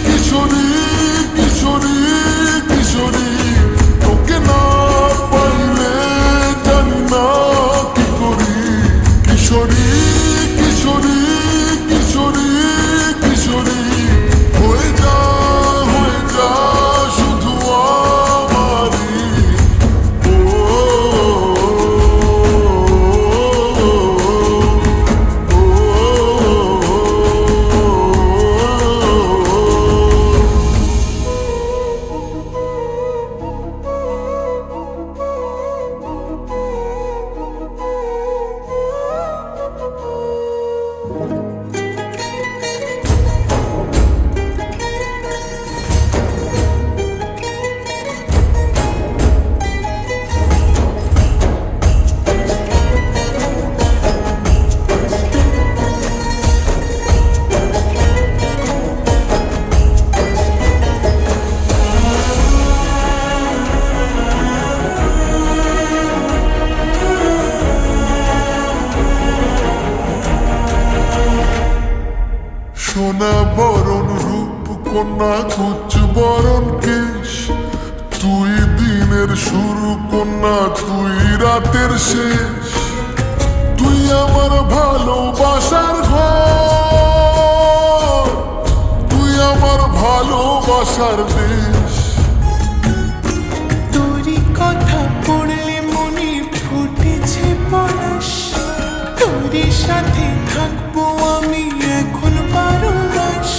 কিশোরী কিশোরী কিশোরী তোকে না পাইলে জানি না কি করি। কিশোরী কিশোরী কিশোরী কিশোরী হয়ে যা শুধু আমারই। সোনা বরণ রূপ কন্যা কুচ বরণ কেশ, তুই দিনের শুরু কন্যা তুই রাতের শেষ। তুই আমার ভালোবাসার ঘর, তুই আমার ভালোবাসার দেশ। তোরই কথা পড়লে মনে ফুটেছে পরশ, তোরই সাথে থাকবো আমি এখন 12 মাস।